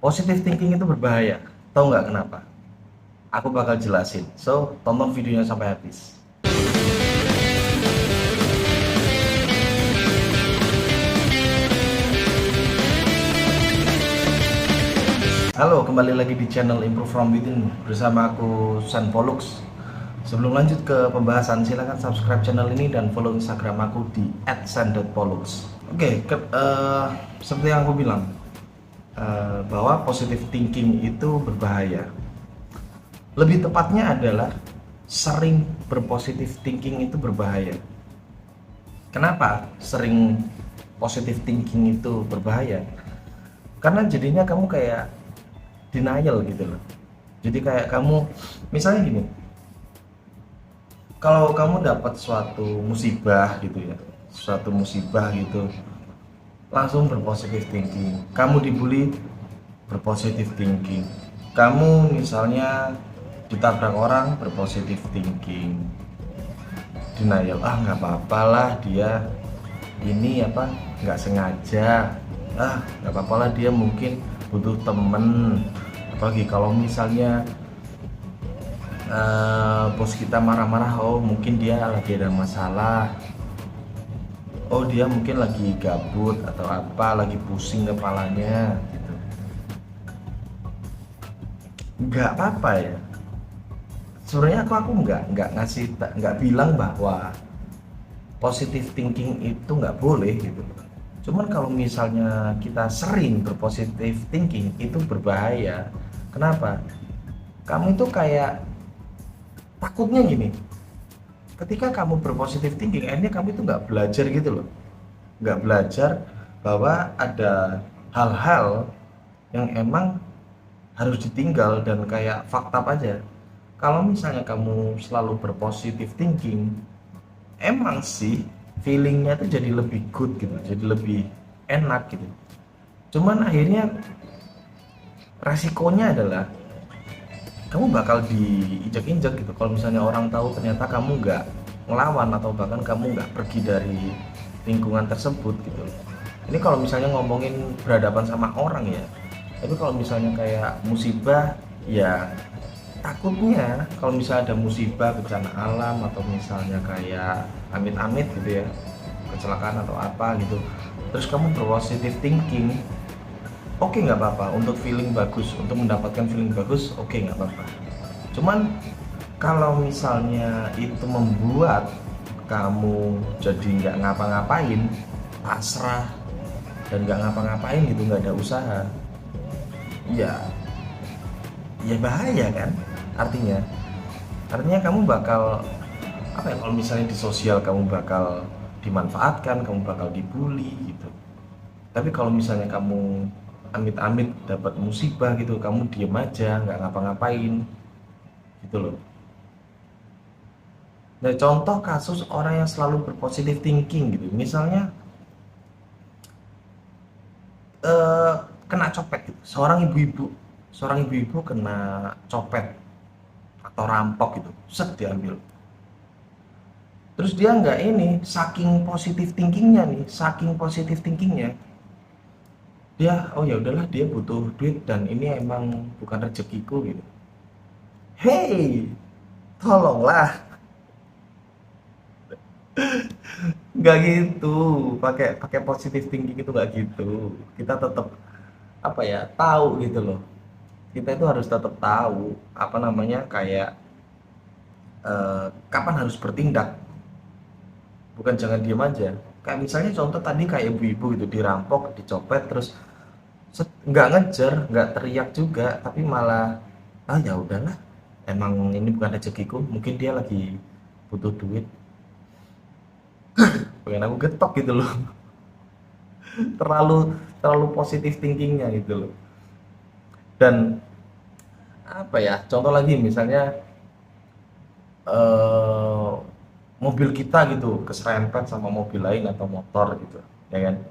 Positive thinking itu berbahaya. Tahu nggak kenapa? Aku bakal jelasin. So, tonton videonya sampai habis. Halo, kembali lagi di channel Improve From Within bersama aku San Pollux. Sebelum lanjut ke pembahasan, silahkan subscribe channel ini dan follow Instagram aku di @san.pollux. Oke, seperti yang aku bilang, bahwa positive thinking itu berbahaya. Lebih tepatnya adalah sering berpositive thinking itu berbahaya. Kenapa sering positive thinking itu berbahaya? Karena jadinya kamu kayak denial gitu loh. Jadi kayak kamu, misalnya gini, kalau kamu dapat suatu musibah gitu ya, suatu musibah gitu, langsung berpositive thinking. Kamu dibully, berpositive thinking. Kamu misalnya ditabrak orang, berpositive thinking. Denial, ah nggak apa-apa lah dia ini apa nggak sengaja, ah nggak apa-apa lah dia mungkin butuh temen. Apalagi kalau misalnya bos kita marah-marah, oh mungkin dia lagi ada masalah, oh dia mungkin lagi gabut atau apa, lagi pusing kepalanya gitu. Nggak apa-apa ya, sebenarnya aku nggak bilang bahwa positive thinking itu nggak boleh gitu. Cuman kalau misalnya kita sering berpositive thinking itu berbahaya. Kenapa? Kamu itu kayak takutnya gini, ketika kamu berpositive thinking akhirnya kamu itu nggak belajar gitu loh, nggak belajar bahwa ada hal-hal yang emang harus ditinggal dan kayak fakta aja. Kalau misalnya kamu selalu berpositive thinking, emang sih feelingnya tuh jadi lebih good gitu, jadi lebih enak gitu. Cuman akhirnya resikonya adalah kamu bakal diinjak-injak gitu. Kalau misalnya orang tahu ternyata kamu nggak ngelawan atau bahkan kamu nggak pergi dari lingkungan tersebut gitu. Ini kalau misalnya ngomongin berhadapan sama orang ya. Tapi kalau misalnya kayak musibah ya, takutnya kalau misalnya ada musibah bencana alam atau misalnya kayak amit-amit gitu ya, kecelakaan atau apa gitu, terus kamu berpositive thinking, oke nggak apa-apa untuk feeling bagus, untuk mendapatkan feeling bagus, oke nggak apa-apa. Cuman kalau misalnya itu membuat kamu jadi nggak ngapa-ngapain, pasrah dan nggak ngapa-ngapain gitu, nggak ada usaha, ya ya bahaya kan. Artinya kamu bakal apa ya, kalau misalnya di sosial kamu bakal dimanfaatkan, kamu bakal dibully gitu. Tapi kalau misalnya kamu amit-amit dapat musibah gitu, kamu diem aja nggak ngapa-ngapain gitu loh. Nah, contoh kasus orang yang selalu berpositive thinking gitu, misalnya eh, kena copet gitu, seorang ibu-ibu kena copet atau rampok gitu, set diambil. Terus dia nggak ini, saking positif thinkingnya, dia oh ya udahlah dia butuh duit dan ini emang bukan rezekiku gitu. Hey, tolonglah, nggak gitu. Pakai pakai positive thinking itu nggak gitu. Kita tetap apa ya, tahu gitu loh. Kita itu harus tetap tahu apa namanya kayak kapan harus bertindak, bukan jangan diem aja. Kayak misalnya contoh tadi kayak ibu-ibu gitu dirampok, dicopet, terus nggak ngejar, nggak teriak juga, tapi malah ah ya udahlah, emang ini bukan rezekiku, mungkin dia lagi butuh duit. Pengen aku getok gitu loh. terlalu terlalu positif thinkingnya gitu loh. Dan apa ya, contoh lagi misalnya eh, mobil kita gitu keserempet sama mobil lain atau motor gitu ya kan.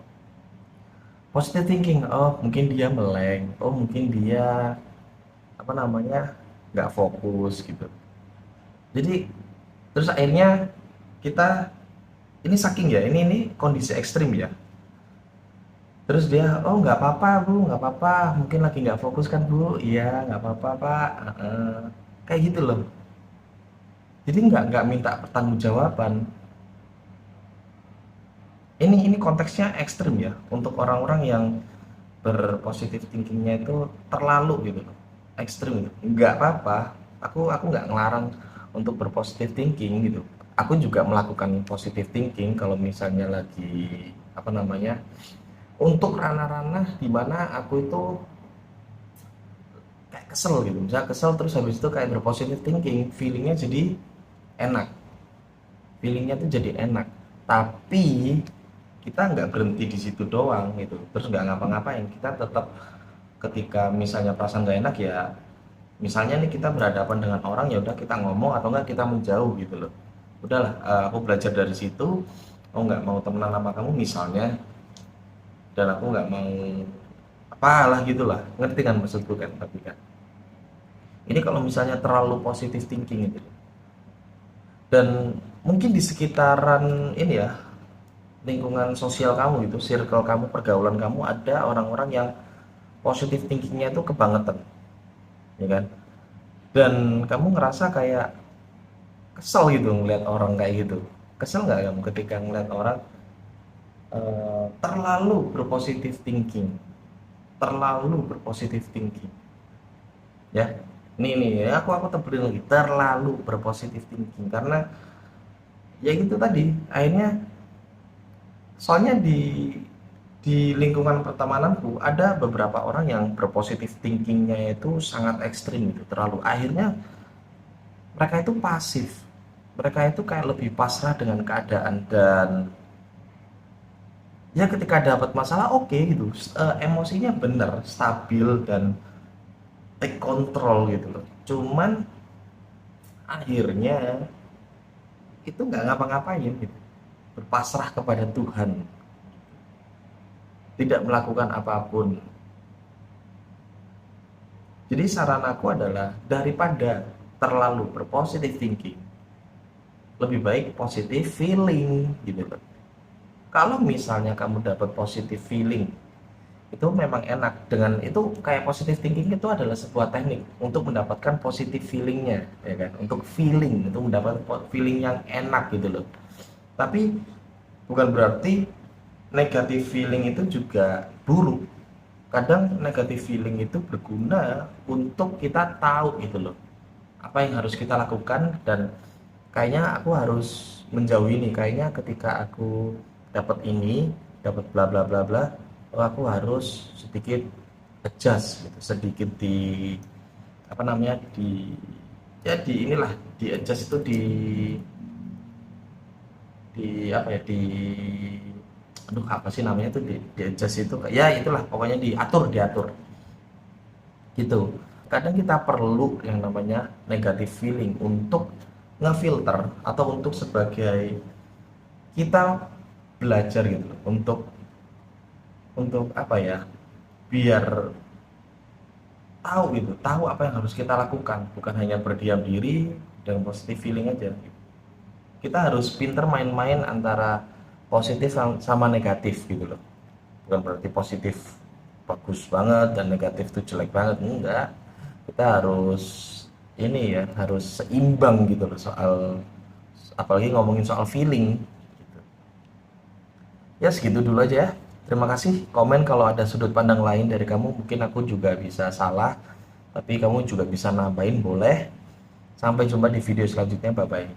Positive thinking, oh mungkin dia meleng, oh mungkin dia apa namanya nggak fokus gitu. Jadi terus akhirnya kita, ini saking ya, ini kondisi ekstrim ya, Terus dia, oh nggak apa-apa bu, nggak apa-apa, mungkin lagi nggak fokus kan bu, iya nggak apa-apa pak. Heeh. Kayak gitu loh. Jadi nggak minta pertanggungjawaban. Ini konteksnya ekstrim ya untuk orang-orang yang berpositif thinkingnya itu terlalu gitu loh, ekstrim gitu. Nggak apa-apa, aku nggak ngelarang untuk berpositif thinking gitu. Aku juga melakukan positive thinking kalau misalnya lagi apa namanya, untuk ranah-ranah dimana aku itu kayak kesel gitu, misalnya kesel terus habis itu kayak berpositif thinking, feelingnya jadi enak, feelingnya tuh jadi enak. Tapi kita nggak berhenti di situ doang gitu, terus nggak ngapa-ngapain, kita tetap ketika misalnya perasaan nggak enak ya, misalnya nih kita berhadapan dengan orang, ya udah kita ngomong atau enggak kita menjauh gitu loh. Udahlah, aku belajar dari situ, aku nggak mau temenan sama kamu misalnya, dan aku nggak mau apalah gitulah, ngerti kan maksudku kan. Tapi kan ini kalau misalnya terlalu positif thinking gitu, dan mungkin di sekitaran ini ya, lingkungan sosial kamu gitu, circle kamu, pergaulan kamu, ada orang-orang yang positive thinkingnya itu kebangetan, ya kan? Dan kamu ngerasa kayak kesel gitu ngeliat orang kayak gitu. Kesel nggak kamu ketika ngeliat orang terlalu berpositive thinking, terlalu berpositive thinking, ya? Nih ya, aku tebelin lagi, terlalu berpositive thinking, karena ya gitu tadi, akhirnya soalnya di lingkungan pertemananku ada beberapa orang yang berpositif thinkingnya itu sangat ekstrim gitu, terlalu, akhirnya mereka itu pasif, mereka itu kayak lebih pasrah dengan keadaan, dan ya ketika dapat masalah oke gitu, emosinya bener stabil dan take control gitu loh, cuman akhirnya itu nggak ngapa-ngapain gitu, berpasrah kepada Tuhan, tidak melakukan apapun. Jadi saran aku adalah, daripada terlalu berpositif thinking, lebih baik positive feeling gitu loh. Kalau misalnya kamu dapat positive feeling, itu memang enak. Dengan itu, kayak positive thinking itu adalah sebuah teknik untuk mendapatkan positive feelingnya, ya kan? Untuk feeling, untuk mendapatkan feeling yang enak gitu loh. Tapi bukan berarti negative feeling itu juga buruk. Kadang negative feeling itu berguna untuk kita tahu gitu loh, apa yang harus kita lakukan, dan kayaknya aku harus menjauhi ini, kayaknya ketika aku dapat ini, dapat bla bla bla bla, oh aku harus sedikit adjust gitu, sedikit di apa namanya, di ya di inilah, di adjust itu di apa ya, di aduh apa sih namanya tuh, di adjust itu ya, itulah pokoknya diatur, diatur gitu. Kadang kita perlu yang namanya negative feeling untuk ngefilter, atau untuk sebagai kita belajar gitu, untuk apa ya, biar tahu gitu, tahu apa yang harus kita lakukan, bukan hanya berdiam diri dan positive feeling aja. Kita harus pinter main-main antara positif sama negatif gitu loh. Bukan berarti positif bagus banget dan negatif itu jelek banget, enggak. Kita harus ini ya, harus seimbang gitu loh, soal apalagi ngomongin soal feeling gitu. Ya segitu dulu aja ya. Terima kasih. Komen kalau ada sudut pandang lain dari kamu, mungkin aku juga bisa salah, tapi kamu juga bisa nambahin, boleh. Sampai jumpa di video selanjutnya, bye bye.